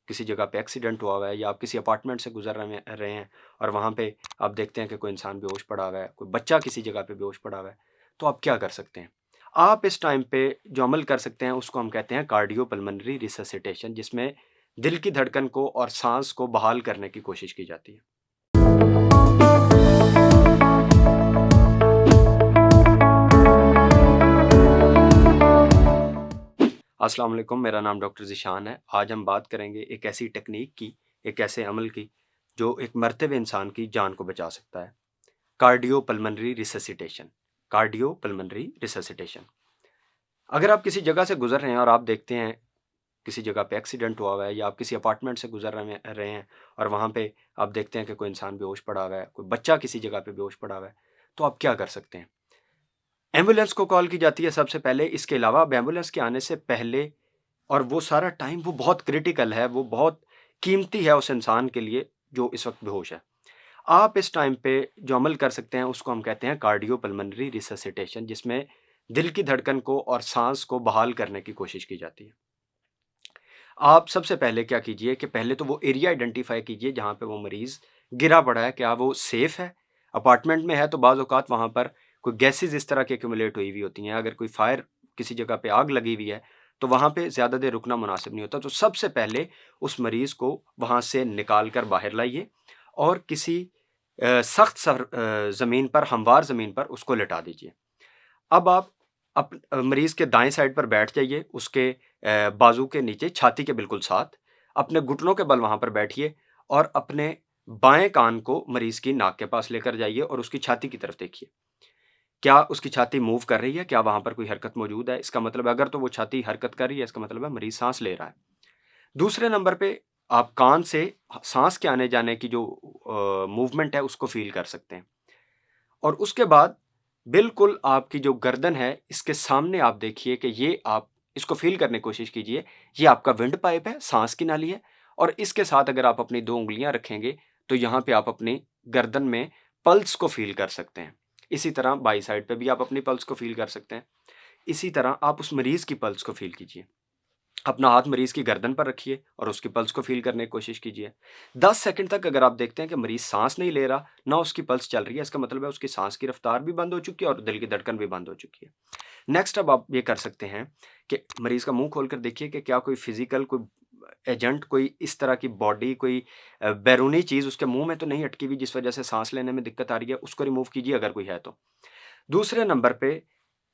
किसी जगह पे एक्सीडेंट हुआ हुआ है या आप किसी अपार्टमेंट से गुजर रहे हैं और वहाँ पे आप देखते हैं कि कोई इंसान बेहोश पड़ा हुआ है, कोई बच्चा किसी जगह पे बेहोश पड़ा हुआ है, तो आप क्या कर सकते हैं? आप इस टाइम पे जो अमल कर सकते हैं उसको हम कहते हैं कार्डियोपल्मोनरी रिससिटेशन, जिसमें दिल की धड़कन को और सांस को बहाल करने की कोशिश की जाती है। अस्सलाम वालेकुम, मेरा नाम डॉक्टर ज़ीशान है। आज हम बात करेंगे एक ऐसी टेक्नीक की, एक ऐसे अमल की जो एक मरते हुए इंसान की जान को बचा सकता है। Cardiopulmonary resuscitation. Cardiopulmonary resuscitation. अगर आप किसी जगह से गुजर रहे हैं और आप देखते हैं किसी जगह पे एक्सीडेंट हुआ हुआ है या आप किसी अपार्टमेंट से गुजर रहे हैं और वहाँ पे आप देखते हैं कि कोई इंसान बेहोश पड़ा हुआ है, कोई बच्चा किसी जगह पे बेहोश पड़ा हुआ है, तो आप क्या कर सकते हैं? एम्बुलेंस को कॉल की जाती है सबसे पहले। इसके अलावा अब एम्बुलेंस के आने से पहले और वो सारा टाइम वो बहुत क्रिटिकल है, वो बहुत कीमती है उस इंसान के लिए जो इस वक्त बेहोश है। आप इस टाइम पे जो अमल कर सकते हैं उसको हम कहते हैं कार्डियोपल्मोनरी रिससिटेशन, जिसमें दिल की धड़कन को और सांस को बहाल करने की कोशिश की जाती है। आप सबसे पहले क्या कीजिए कि पहले तो वो एरिया आइडेंटिफाई कीजिए जहाँ पे वो मरीज़ गिरा पड़ा है, क्या वो सेफ़ है? अपार्टमेंट में है तो बाज़ औक़ात वहाँ पर कोई गैसेज़ इस तरह की एक्यूमुलेट हुई हुई होती हैं, अगर कोई फायर किसी जगह पे आग लगी हुई है, तो वहाँ पे ज़्यादा देर रुकना मुनासिब नहीं होता। तो सबसे पहले उस मरीज़ को वहाँ से निकाल कर बाहर लाइए और किसी सख्त ज़मीन पर, हमवार ज़मीन पर उसको लिटा दीजिए। अब आप मरीज़ के दाएँ साइड पर बैठ जाइए, उसके बाजू के नीचे छाती के बिल्कुल साथ, अपने घुटनों के बल वहाँ पर बैठिए और अपने बाएँ कान को मरीज़ की नाक के पास लेकर जाइए और उसकी छाती की तरफ देखिए। क्या उसकी छाती मूव कर रही है? क्या वहाँ पर कोई हरकत मौजूद है? इसका मतलब अगर तो वो छाती हरकत कर रही है, इसका मतलब है मरीज़ साँस ले रहा है। दूसरे नंबर पे आप कान से साँस के आने-जाने की जो मूवमेंट है उसको फ़ील कर सकते हैं। और उसके बाद बिल्कुल आपकी जो गर्दन है, इसके सामने आप देखिए कि ये आप इसको फ़ील करने की कोशिश कीजिए, ये आपका विंड पाइप है, साँस की नाली है और इसके साथ अगर आप अपनी 2 उँगलियाँ रखेंगे, तो यहाँ पे आप अपनी गर्दन में पल्स को फ़ील कर सकते हैं। इसी तरह बाईं साइड पे भी आप अपनी पल्स को फ़ील कर सकते हैं। इसी तरह आप उस मरीज़ की पल्स को फ़ील कीजिए। अपना हाथ मरीज़ की गर्दन पर रखिए और उसकी पल्स को फ़ील करने की कोशिश कीजिए। 10 सेकंड तक अगर आप देखते हैं कि मरीज़ साँस नहीं ले रहा, ना उसकी पल्स चल रही है, इसका मतलब है उसकी साँस की रफ़्तार भी बंद हो चुकी है और दिल की धड़कन भी बंद हो चुकी है। नेक्स्ट अब आप ये कर सकते हैं कि मरीज़ का मुँह खोलकर देखिए कि क्या कोई फ़िज़िकल कोई एजेंट, कोई इस तरह की बॉडी, कोई बैरूनी चीज़ उसके मुँह में तो नहीं अटकी हुई जिस वज़ह से साँस लेने में दिक्कत आ रही है, उसको रिमूव कीजिए अगर कोई है तो। दूसरे नंबर पे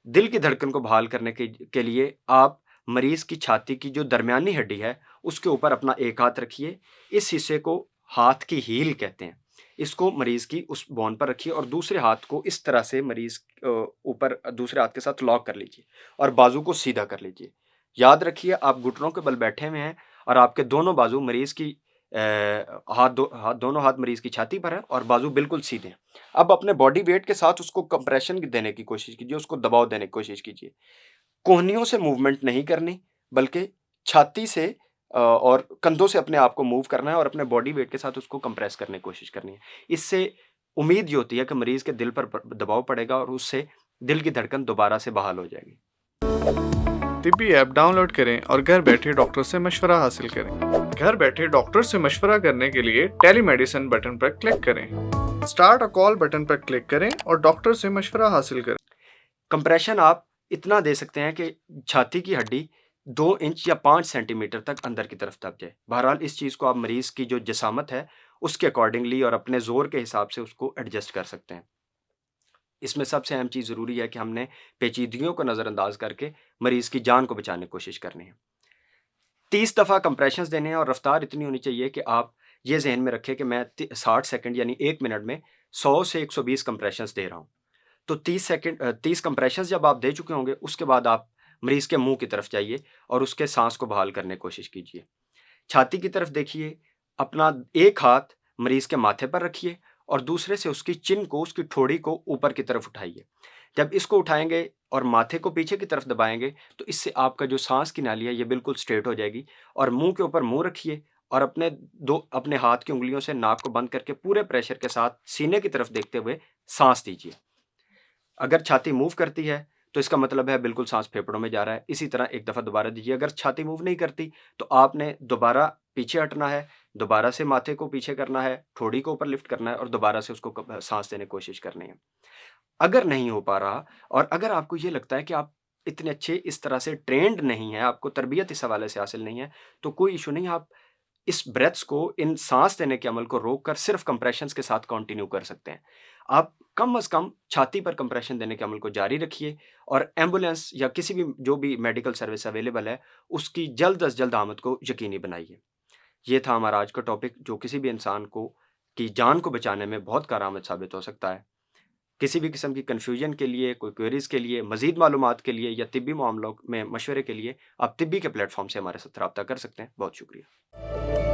दिल की धड़कन को बहाल करने के लिए आप मरीज़ की छाती की जो दरमियानी हड्डी है, उसके ऊपर अपना एक हाथ रखिए। इस हिस्से को हाथ की हील कहते हैं। इसको मरीज़ की उस बोन पर रखिए और दूसरे हाथ को इस तरह से मरीज़ ऊपर दूसरे हाथ के साथ लॉक कर लीजिए और बाजू को सीधा कर लीजिए। याद रखिए आप घुटनों के बल बैठे हुए हैं और आपके दोनों बाजू मरीज़ की दोनों हाथ मरीज़ की छाती पर है और बाजू बिल्कुल सीधे हैं। अब अपने बॉडी वेट के साथ उसको कंप्रेशन देने की कोशिश कीजिए, उसको दबाव देने की कोशिश कीजिए। कोहनियों से मूवमेंट नहीं करनी, बल्कि छाती से और कंधों से अपने आप को मूव करना है और अपने बॉडी वेट के साथ उसको कंप्रेस करने की कोशिश करनी है। इससे उम्मीद ये होती है कि मरीज़ के दिल पर दबाव पड़ेगा और उससे दिल की धड़कन दोबारा से बहाल हो जाएगी। तिब्बी ऐप डाउनलोड करें और घर बैठे डॉक्टर से मशवरा हासिल करें। घर बैठे डॉक्टर से मशवरा करने के लिए टेलीमेडिसिन बटन पर क्लिक करें। स्टार्ट अ कॉल बटन पर क्लिक करें और डॉक्टर से मशवरा हासिल करें। कंप्रेशन आप इतना दे सकते हैं कि छाती की हड्डी 2 इंच या 5 सेंटीमीटर तक अंदर की तरफ दब जाए। बहरहाल इस चीज़ को आप मरीज़ की जो जिसामत है, उसके अकॉर्डिंगली और अपने ज़ोर के हिसाब से उसको एडजस्ट कर सकते हैं। इसमें सबसे अहम चीज़ ज़रूरी है कि हमने पेचीदगियों को नज़रअंदाज करके मरीज़ की जान को बचाने की कोशिश करनी है। 30 दफ़ा कंप्रेशंस देने हैं और रफ़्तार इतनी होनी चाहिए कि आप ये ज़हन में रखें कि मैं 60 सेकंड यानी 1 मिनट में 100 से 120 कंप्रेशंस दे रहा हूँ। तो 30 कंप्रेशंस जब आप दे चुके होंगे, उसके बाद आप मरीज़ के मुँह की तरफ जाइए और उसके साँस को बहाल करने की कोशिश कीजिए। छाती की तरफ देखिए, अपना एक हाथ मरीज़ के माथे पर रखिए और दूसरे से उसकी चिन को, उसकी ठोड़ी को ऊपर की तरफ उठाइए। जब इसको उठाएँगे और माथे को पीछे की तरफ दबाएँगे, तो इससे आपका जो साँस की नाली है, ये बिल्कुल स्ट्रेट हो जाएगी और मुँह के ऊपर मुँह रखिए और अपने हाथ की उँगलियों से नाक को बंद करके पूरे प्रेशर के साथ सीने की तरफ देखते हुए साँस दीजिए। अगर छाती मूव करती है, तो इसका मतलब है बिल्कुल साँस फेफड़ों में जा रहा है। इसी तरह एक दफ़ा दोबारा दीजिए। अगर छाती मूव नहीं करती, तो आपने दोबारा पीछे हटना है, दोबारा से माथे को पीछे करना है, ठोड़ी को ऊपर लिफ्ट करना है और दोबारा से उसको सांस देने की कोशिश करनी है। अगर नहीं हो पा रहा और अगर आपको ये लगता है कि आप इतने अच्छे इस तरह से ट्रेंड नहीं है, आपको तरबियत इस हवाले से हासिल नहीं है, तो कोई इशू नहीं, आप इस ब्रेथ्स को, इन सांस देने के अमल को रोक कर सिर्फ कंप्रेशंस के साथ कंटिन्यू कर सकते हैं। आप कम से कम छाती पर कंप्रेशन देने के अमल को जारी रखिए और एम्बुलेंस या किसी भी जो भी मेडिकल सर्विस अवेलेबल है, उसकी जल्द अज़ जल्द आमद को यकीनी बनाइए। ये था हमारा आज का टॉपिक, जो किसी भी इंसान को की जान को बचाने में बहुत कारआमद साबित हो सकता है। किसी भी किस्म की कन्फ्यूजन के लिए, कोई क्वेरीज के लिए, मज़ीद मालूमात के लिए या तिब्बी मामलों में मशवरे के लिए आप तिब्बी के प्लेटफॉर्म से हमारे साथ रब्ता कर सकते हैं। बहुत शुक्रिया।